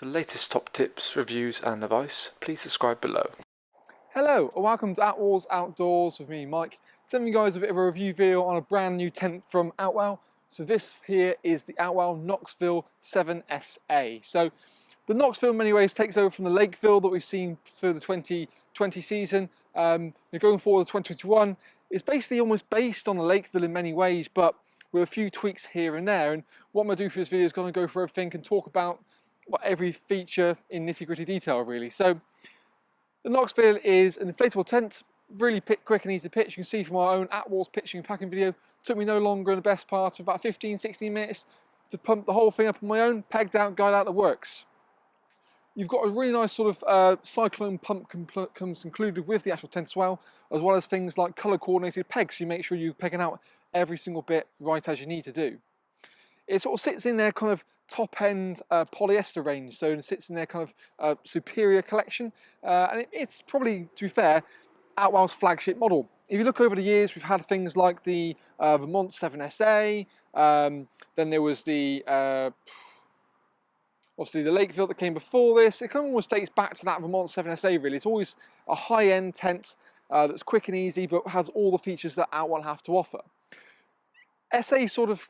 the latest top tips, reviews and advice, please subscribe below. Hello and welcome to Attwoolls Outdoors with me, Mike. Sending you guys a bit of a review video on a brand new tent from Outwell. So this here is the Outwell Knoxville 7SA. So the Knoxville in many ways takes over from the Lakeville that we've seen for the 2020 season. Going forward to 2021, it's basically almost based on the Lakeville in many ways, but with a few tweaks here and there. And what I'm going to do for this video is going to go through everything and talk about every feature in nitty-gritty detail really. So the Knoxville is an inflatable tent, really quick and easy to pitch. You can see from our own Attwoolls pitching and packing video, it took me no longer than the best part of about 15-16 minutes to pump the whole thing up on my own, pegged out, guide out the works. You've got a really nice sort of cyclone pump comes included with the actual tent as well as things like colour coordinated pegs, so you make sure you're pegging out every single bit right as you need to do. It sort of sits in their kind of top end polyester range, so it sits in their kind of superior collection, and it's probably, to be fair, Outwell's flagship model. If you look over the years, we've had things like the Vermont 7SA, then there was the obviously the Lakeville that came before this. It kind of almost dates back to that Vermont 7SA really. It's always a high-end tent that's quick and easy but has all the features that Outwell have to offer. SA sort of,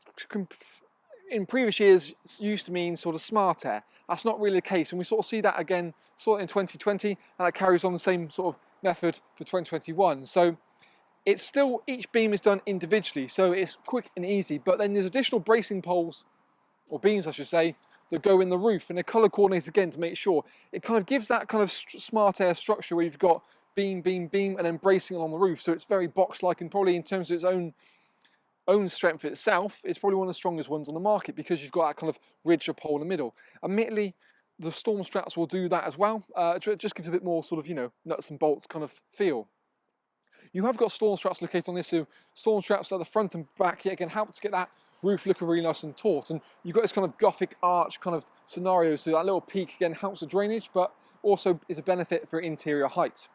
in previous years, used to mean sort of smart air. That's not really the case, and we sort of see that again sort of in 2020, and that carries on the same sort of method for 2021. So it's still, each beam is done individually, so it's quick and easy, but then there's additional bracing poles, or beams I should say, that go in the roof, and they're colour coordinated again to make sure. It kind of gives that kind of smart air structure where you've got beam, beam, beam, and then bracing along the roof, so it's very box-like, and probably in terms of its own strength itself, it's probably one of the strongest ones on the market because you've got that kind of ridge or pole in the middle. Admittedly, the storm straps will do that as well. It just gives a bit more sort of, you know, nuts and bolts kind of feel. You have got storm straps located on this, so storm straps at the front and back here again help to get that roof looking really nice and taut. And you've got this kind of Gothic arch kind of scenario, so that little peak again helps the drainage, but also is a benefit for interior height.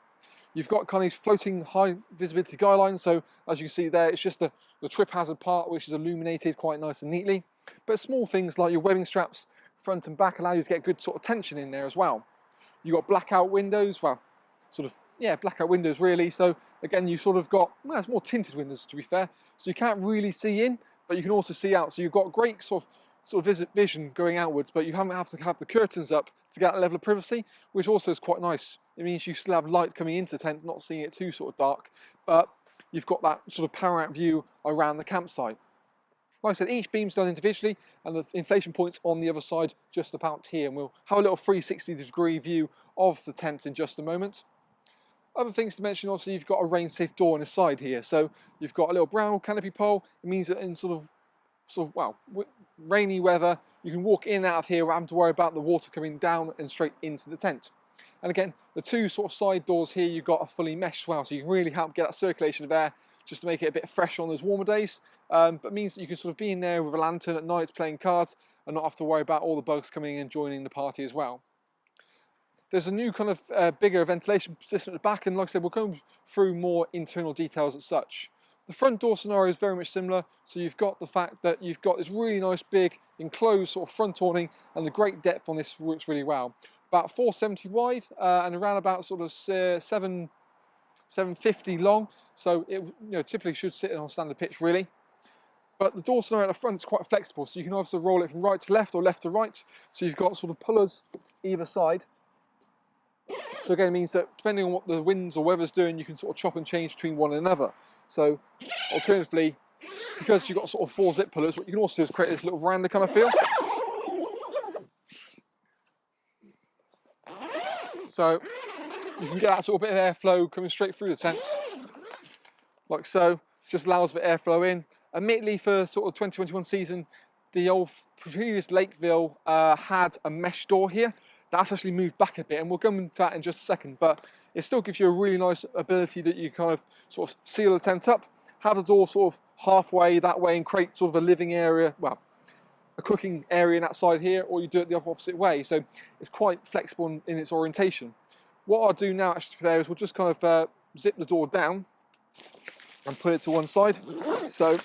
You've got kind of these floating high visibility guy lines, so as you can see there, it's just the trip hazard part which is illuminated quite nice and neatly. But small things like your webbing straps front and back allow you to get good sort of tension in there as well. You've got blackout windows, well, sort of, yeah, blackout windows really. So again, you sort of got, well, it's more tinted windows to be fair, so you can't really see in, but you can also see out. So you've got great sort of vision going outwards, but you haven't have to have the curtains up to get that level of privacy, which also is quite nice. It means you still have light coming into the tent, not seeing it too sort of dark, but you've got that sort of panoramic view around the campsite. Like I said, each beam's done individually, and the inflation point's on the other side, just about here, and we'll have a little 360-degree view of the tent in just a moment. Other things to mention, obviously, you've got a rain-safe door on the side here, so you've got a little brown canopy pole. It means that in sort of well, rainy weather, you can walk in and out of here without having to worry about the water coming down and straight into the tent. And again, the two sort of side doors here, you've got a fully meshed as well, so you can really help get that circulation of air just to make it a bit fresh on those warmer days. But means that you can sort of be in there with a lantern at night playing cards and not have to worry about all the bugs coming in and joining the party as well. There's a new kind of bigger ventilation system at the back, and like I said, we'll go through more internal details as such. The front door scenario is very much similar, so you've got the fact that you've got this really nice big enclosed sort of front awning, and the great depth on this works really well. About 470 wide and around about sort of 750 long, so it typically should sit on standard pitch really. But the door scenario at the front is quite flexible, so you can obviously roll it from right to left or left to right, so you've got sort of pullers either side. So again, it means that depending on what the winds or weather's doing, you can sort of chop and change between one and another. So alternatively, because you've got sort of 4 zip pullers, what you can also do is create this little veranda kind of feel. So you can get that sort of bit of airflow coming straight through the tent, like so. Just allows a bit of airflow in. Admittedly, for sort of 2021 season, the old previous Lakeville had a mesh door here. That's actually moved back a bit, and we'll come into that in just a second, but it still gives you a really nice ability that you kind of sort of seal the tent up, have the door sort of halfway that way and create sort of a living area, well, a cooking area in that side here, or you do it the opposite way. So it's quite flexible in its orientation. What I'll do now actually there is we'll just kind of zip the door down and put it to one side. So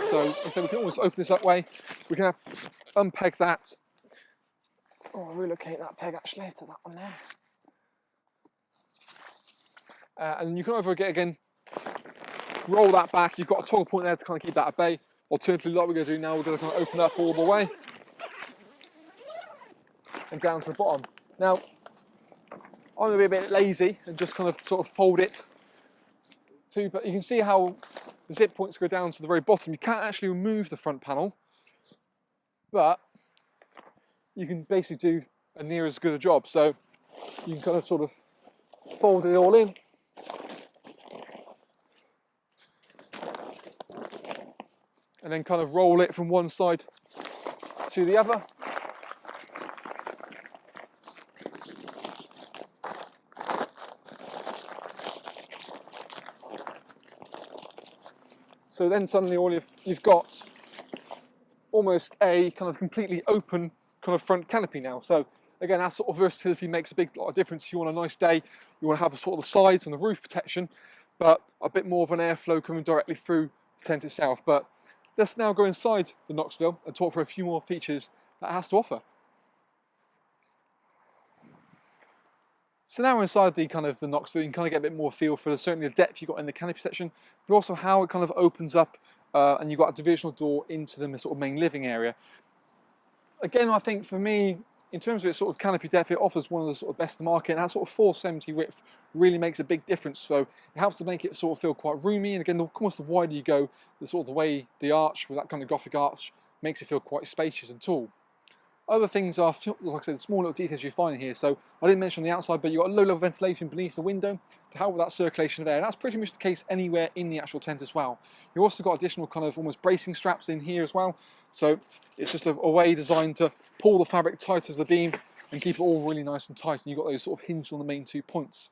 So we can always open this that way. We can unpeg that. Oh, I'll relocate that peg actually to that one there. And you can over again, roll that back. You've got a toggle point there to kind of keep that at bay. Alternatively, like we're going to do now, we're going to kind of open up all the way and down to the bottom. Now, I'm going to be a bit lazy and just kind of sort of fold it too, but you can see how the zip points go down to the very bottom. You can't actually remove the front panel, but you can basically do a near as good a job. So you can kind of sort of fold it all in. And then kind of roll it from one side to the other. So then suddenly all you've got almost a kind of completely open kind of front canopy now. So again, that sort of versatility makes a big lot of difference. If you want a nice day, you want to have a sort of the sides and the roof protection, but a bit more of an airflow coming directly through the tent itself. But let's now go inside the Knoxville and talk for a few more features that it has to offer. So now we're inside the Knoxville, you can kind of get a bit more feel for certainly the depth you've got in the canopy section, but also how it kind of opens up and you've got a divisional door into the sort of main living area. Again, I think for me, in terms of its sort of canopy depth, it offers one of the sort of best in the market, and that sort of 470 width really makes a big difference. So it helps to make it sort of feel quite roomy, and again, of course, the wider you go, the sort of the way the arch with that kind of Gothic arch makes it feel quite spacious and tall. Other things are, like I said, small little details you find in here. So I didn't mention on the outside, but you've got low-level ventilation beneath the window to help with that circulation of air. And that's pretty much the case anywhere in the actual tent as well. You've also got additional kind of almost bracing straps in here as well. So it's just a way designed to pull the fabric tighter to the beam and keep it all really nice and tight. And you've got those sort of hinged on the main 2 points.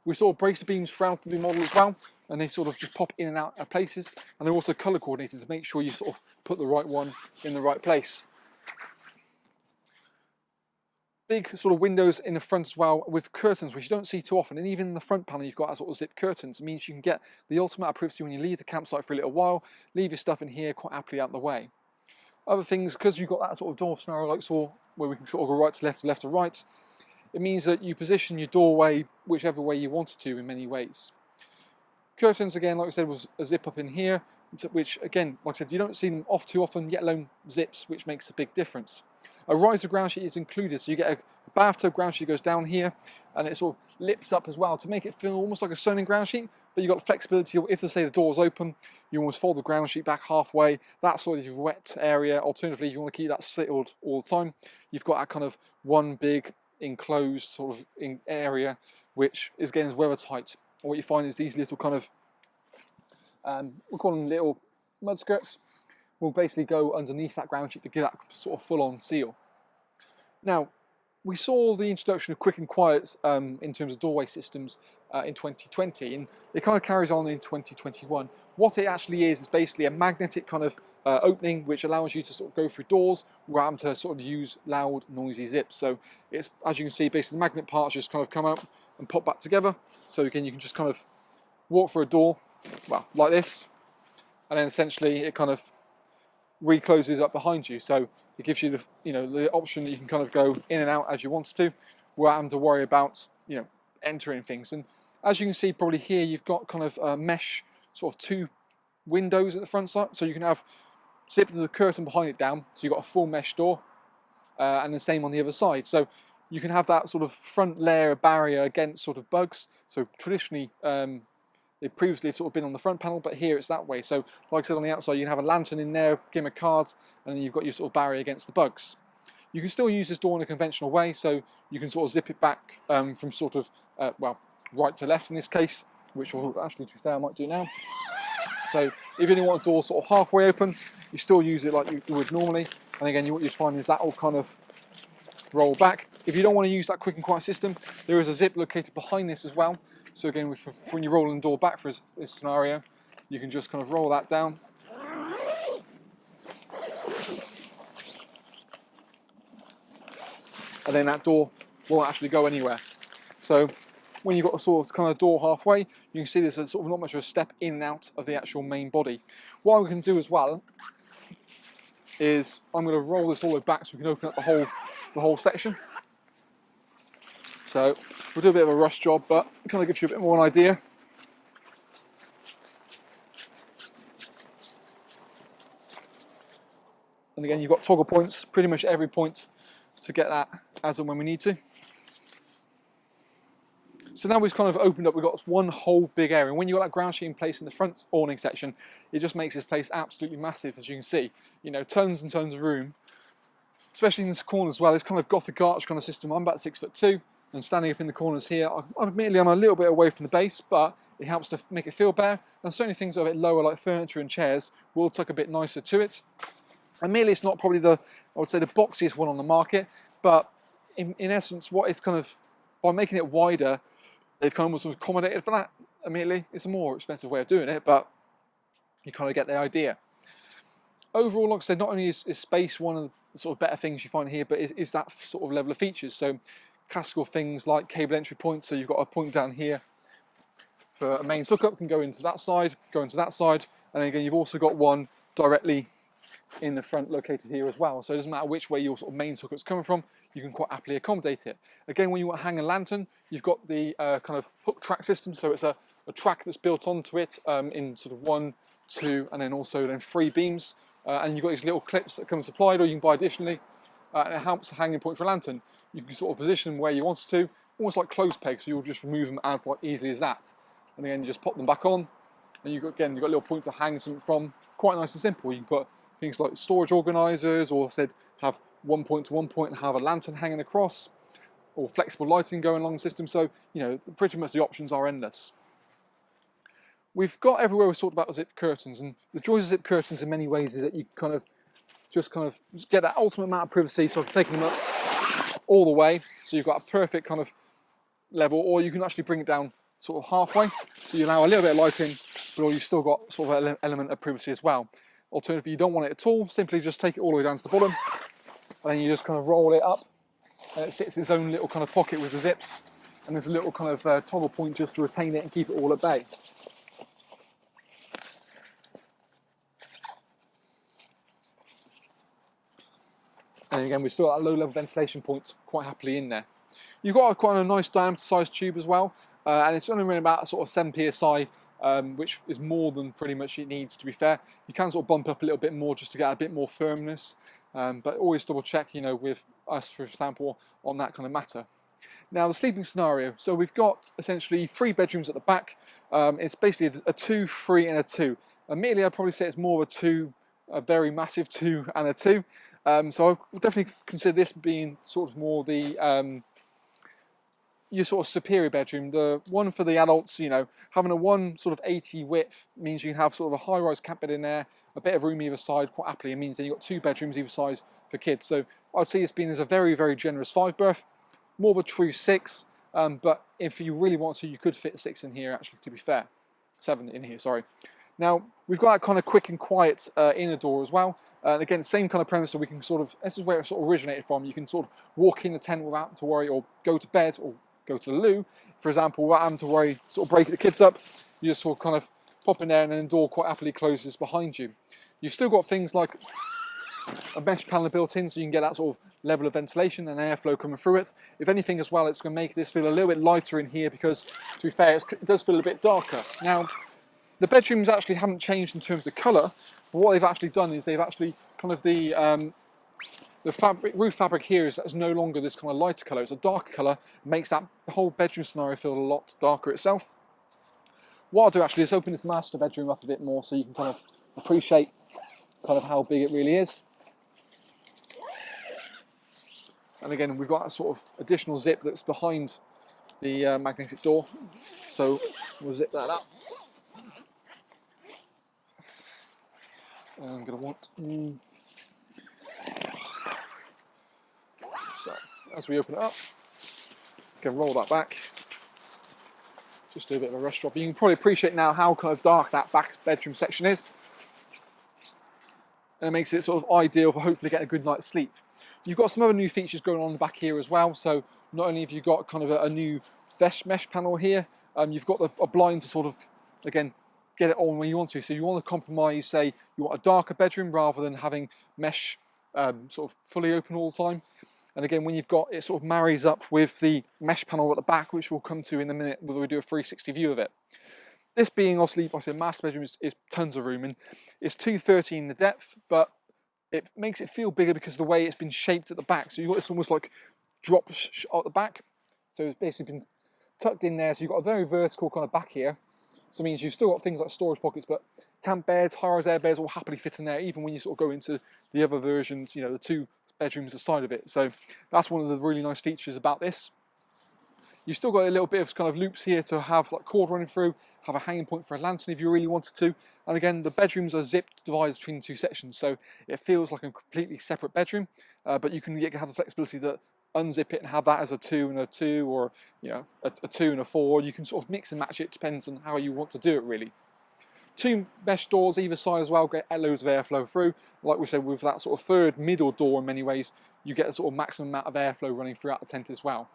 We sort of brace the beams throughout the model as well, and they sort of just pop in and out of places. And they're also colour coordinated to make sure you sort of put the right one in the right place. Big sort of windows in the front as well with curtains, which you don't see too often. And even in the front panel, you've got that sort of zip curtains. It means you can get the ultimate privacy when you leave the campsite for a little while, leave your stuff in here quite happily out of the way. Other things, because you've got that sort of door scenario like so, where we can sort of go right to left to right, it means that you position your doorway whichever way you want it to in many ways. Curtains, again, like I said, was a zip up in here, which again, like I said, you don't see them off too often, yet alone zips, which makes a big difference. A riser ground sheet is included, so you get a bathtub ground sheet that goes down here, and it sort of lips up as well to make it feel almost like a sewing ground sheet, but you've got flexibility. If, say, the door's open, you almost fold the ground sheet back halfway. That's sort of your wet area. Alternatively, if you want to keep that sealed all the time, you've got that kind of one big enclosed sort of area, which is, again, is weather tight. And what you find is these little kind of, we'll call them little mud skirts, will basically go underneath that ground sheet to give that sort of full-on seal. Now, we saw the introduction of quick and quiet in terms of doorway systems in 2020, and it kind of carries on in 2021. What it actually is basically a magnetic kind of opening which allows you to sort of go through doors without having to sort of use loud, noisy zips. So it's, as you can see, basically the magnet parts just kind of come out and pop back together. So again, you can just kind of walk through a door, well, like this, and then essentially it kind of recloses up behind you. So it gives you the, the option that you can kind of go in and out as you want to, without having to worry about, entering things. And as you can see probably here, you've got kind of a mesh sort of 2 windows at the front side, so you can have zip the curtain behind it down, so you've got a full mesh door, and the same on the other side. So you can have that sort of front layer barrier against sort of bugs. So traditionally, they previously have sort of been on the front panel, but here it's that way. So like I said, on the outside, you can have a lantern in there, game of cards, and then you've got your sort of barrier against the bugs. You can still use this door in a conventional way, so you can sort of zip it back from sort of, well, right to left in this case, which will actually, to be fair, I might do now. So if you want a door sort of halfway open, you still use it like you would normally. And again, what you'd find is that will kind of roll back. If you don't want to use that quick and quiet system, there is a zip located behind this as well. So again, when you're rolling the door back for this scenario, you can just kind of roll that down. And then that door won't actually go anywhere. So when you've got a sort of kind of door halfway, you can see there's a sort of not much of a step in and out of the actual main body. What we can do as well is I'm going to roll this all the way back so we can open up the whole section. So we'll do a bit of a rush job, but it kind of gives you a bit more of an idea. And again, you've got toggle points, pretty much every point to get that as and when we need to. So now we've kind of opened up, we've got one whole big area. When you've got that ground sheet in place in the front awning section, it just makes this place absolutely massive, as you can see. You know, tons and tons of room, especially in this corner as well. This kind of Gothic arch kind of system. I'm about 6'2", and standing up in the corners here, admittedly I'm a little bit away from the base, but it helps to make it feel better. And certainly things that are a bit lower, like furniture and chairs, will tuck a bit nicer to it. Admittedly, it's not probably I would say the boxiest one on the market, but in essence, what it's kind of, by making it wider, they've kind of accommodated for that. Admittedly, it's a more expensive way of doing it, but you kind of get the idea. Overall, like I said, not only is space one of the sort of better things you find here, but is that sort of level of features. So classical things like cable entry points, so you've got a point down here for a mains hookup, can go into that side, and then again you've also got one directly in the front located here as well. So it doesn't matter which way your sort of mains hookup's coming from, you can quite happily accommodate it. Again, when you want to hang a lantern, you've got the kind of hook track system, so it's a track that's built onto it in sort of 1, 2, and then also then 3 beams, and you've got these little clips that come supplied, or you can buy additionally, and it helps a hanging point for a lantern. You can sort of position them where you want to, almost like clothes pegs, so you'll just remove them as like easily as that. And then you just pop them back on, and you've got a little point to hang something from, quite nice and simple. You can put things like storage organisers, or have one point to one point and have a lantern hanging across, or flexible lighting going along the system. So, you know, pretty much the options are endless. We've got everywhere we've talked about zip curtains, and the joys of zip curtains in many ways is that you just get that ultimate amount of privacy. So I've taken them up all the way, so you've got a perfect kind of level, or you can actually bring it down sort of halfway, so you allow a little bit of light in, but you've still got sort of an element of privacy as well. Alternatively, you don't want it at all, simply just take it all the way down to the bottom, and then you just kind of roll it up, and it sits in its own little kind of pocket with the zips, and there's a little kind of toggle point just to retain it and keep it all at bay. And again, we've still got a low level ventilation point quite happily in there. You've got quite a nice diameter sized tube as well, and it's only running about sort of 7 psi, which is more than pretty much it needs, to be fair. You can sort of bump up a little bit more just to get a bit more firmness, but always double check, you know, with us, for example, on that kind of matter. Now, the sleeping scenario. So we've got essentially 3 bedrooms at the back. It's basically a 2, 3 and a 2. Admittedly, I'd probably say it's more of a 2, a very massive 2 and a 2. So I would definitely consider this being sort of more the your sort of superior bedroom. The one for the adults, you know, having a 1 sort of 80 width means you can have sort of a high-rise camp bed in there, a bit of room either side quite happily. It means that you've got 2 bedrooms either side for kids. So I'd see this being as a very, very generous 5 berth, more of a true 6, but if you really want to, you could fit 6 in here actually, to be fair. 7 in here, sorry. Now, we've got that kind of quick and quiet inner door as well. And again, same kind of premise, so we can sort of, this is where it sort of originated from. You can sort of walk in the tent without having to worry, or go to bed, or go to the loo, for example, without having to worry, sort of break the kids up. You just sort of kind of pop in there, and then the door quite happily closes behind you. You've still got things like a mesh panel built in, so you can get that sort of level of ventilation and airflow coming through it. If anything as well, it's going to make this feel a little bit lighter in here, because, to be fair, it does feel a bit darker. Now, the bedrooms actually haven't changed in terms of colour, but what they've actually done is they've actually kind of the roof fabric here is no longer this kind of lighter colour, it's a darker colour. It makes the whole bedroom scenario feel a lot darker itself. What I'll do actually is open this master bedroom up a bit more so you can kind of appreciate kind of how big it really is. And again, we've got a sort of additional zip that's behind the magnetic door, so we'll zip that up. And I'm going to want... So, as we open it up, you can roll that back. Just do a bit of a rush job. You can probably appreciate now how kind of dark that back bedroom section is. And it makes it sort of ideal for hopefully getting a good night's sleep. You've got some other new features going on in the back here as well. So not only have you got kind of a new mesh panel here, You've got a blind to sort of, again, get it on when you want to. So you want to compromise, say you want a darker bedroom rather than having mesh sort of fully open all the time. And again, when you've got it, sort of marries up with the mesh panel at the back, which we'll come to in a minute when we do a 360 view of it. This being obviously, like I said, master bedroom is tons of room, and it's 230 in the depth, but it makes it feel bigger because of the way it's been shaped at the back. So you've got this almost like drop at the back. So it's basically been tucked in there. So you've got a very vertical kind of back here. So it means you've still got things like storage pockets, but camp beds, high-rise air beds will happily fit in there, even when you sort of go into the other versions, you know, the 2 bedrooms aside of it. So that's one of the really nice features about this. You've still got a little bit of kind of loops here to have like cord running through, have a hanging point for a lantern if you really wanted to. And again, the bedrooms are zipped, divided between 2 sections, so it feels like a completely separate bedroom, but you can have the flexibility that unzip it and have that as a 2 and a 2, or you know, a 2 and a 4. You can sort of mix and match it, depends on how you want to do it really. 2 mesh doors either side as well, get loads of airflow through. Like we said, with that sort of 3rd middle door in many ways, you get a sort of maximum amount of airflow running throughout the tent as well.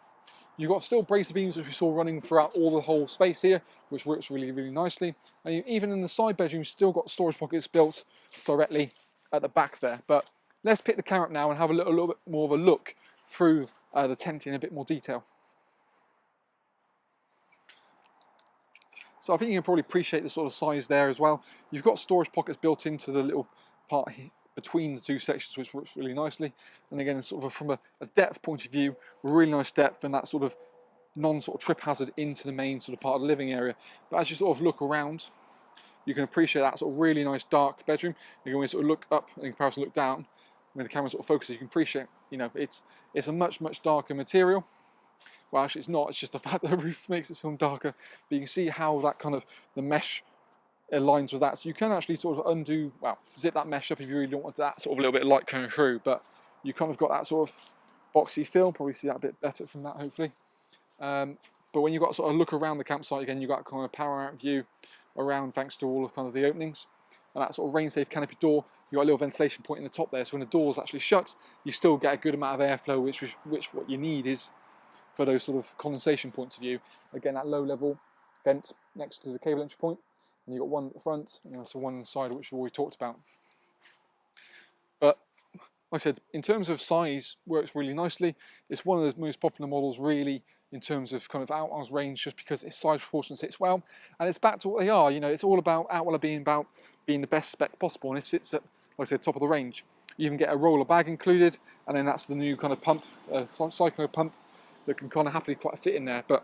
You've got still bracer beams, which we saw running throughout all the whole space here, which works really, really nicely. And even in the side bedroom, still got storage pockets built directly at the back there. But let's pick the camera up now and have a little bit more of a look through the tent in a bit more detail. So I think you can probably appreciate the sort of size there as well. You've got storage pockets built into the little part here between the 2 sections, which works really nicely. And again, sort of from a depth point of view, really nice depth, and that sort of non-sort of trip hazard into the main sort of part of the living area. But as you sort of look around, you can appreciate that sort of really nice dark bedroom. You can sort of look up in comparison, look down. When the camera sort of focuses, you can appreciate, you know, it's a much darker material. Well, actually, it's not. It's just the fact that the roof makes this film darker. But you can see how that kind of the mesh aligns with that, so you can actually sort of undo, well, zip that mesh up if you really don't want that sort of a little bit of light coming through, but you kind of got that sort of boxy feel. Probably see that a bit better from that, hopefully. But when you've got to sort of look around the campsite again, you've got kind of a panoramic view around thanks to all of kind of the openings. And that sort of rain-safe canopy door, you've got a little ventilation point in the top there, so when the door's actually shut, you still get a good amount of airflow, which what you need is for those sort of condensation points of view. Again, that low-level vent next to the cable entry point. And you've got one at the front, and also one on the side, which we've already talked about. But like I said, in terms of size, works really nicely. It's one of the most popular models, really, in terms of kind of Outwell's range, just because its size proportion sits well. And it's back to what they are. You know, it's all about Outwell being the best spec possible, and it sits at, like I said, top of the range. You even get a roller bag included, and then that's the new kind of pump, cyclo pump, that can kind of happily quite fit in there. But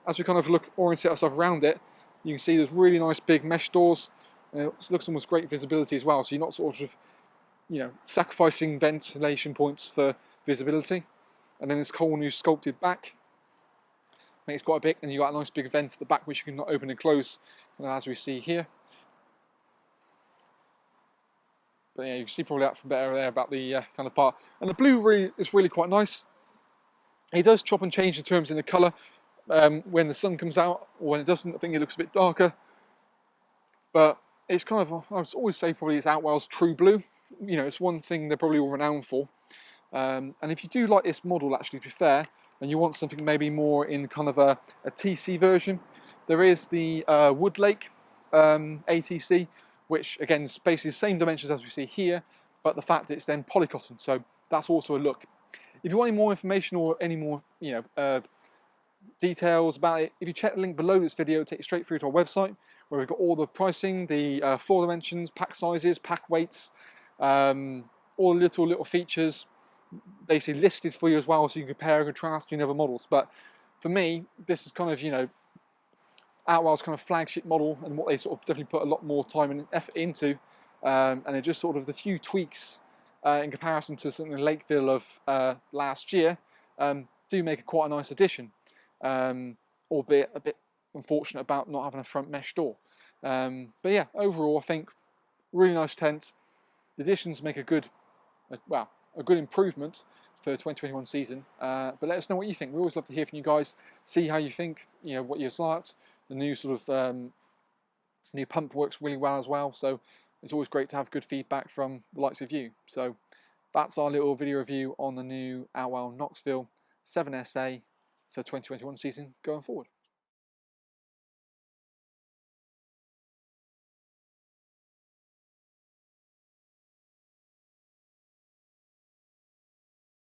as we kind of orientate ourselves around it, you can see there's really nice big mesh doors, and it looks almost great visibility as well, so you're not sort of, you know, sacrificing ventilation points for visibility. And then this whole new sculpted back makes quite a big, and you've got a nice big vent at the back which you can open and close, as we see here. But yeah, you can see probably that from better there about the kind of part. And the blue is really quite nice. It does chop and change in terms in the colour. When the sun comes out, or when it doesn't, I think it looks a bit darker. But it's kind of, I would always say probably it's Outwell's true blue. You know, it's one thing they're probably all renowned for. And if you do like this model, actually, to be fair, and you want something maybe more in kind of a TC version, there is the Wood Lake ATC, which again is basically the same dimensions as we see here, but the fact that it's then polycotton, so that's also a look. If you want any more information or any more, you know, details about it, if you check the link below this video, it'll take you straight through to our website, where we've got all the pricing, the floor dimensions, pack sizes, pack weights, all the little features basically listed for you as well, so you can compare and contrast between other models. But for me, this is kind of, you know, Outwell's kind of flagship model, and what they sort of definitely put a lot more time and effort into, and it just sort of the few tweaks in comparison to something in Lakeville of last year do make it quite a nice addition. Albeit a bit unfortunate about not having a front mesh door. But yeah, overall I think really nice tent. The additions make a good improvement for the 2021 season. But let us know what you think. We always love to hear from you guys, see how you think, you know, what you liked. The new sort of new pump works really well as well, so it's always great to have good feedback from the likes of you. So that's our little video review on the new Outwell Knoxville 7SA for 2021 season going forward.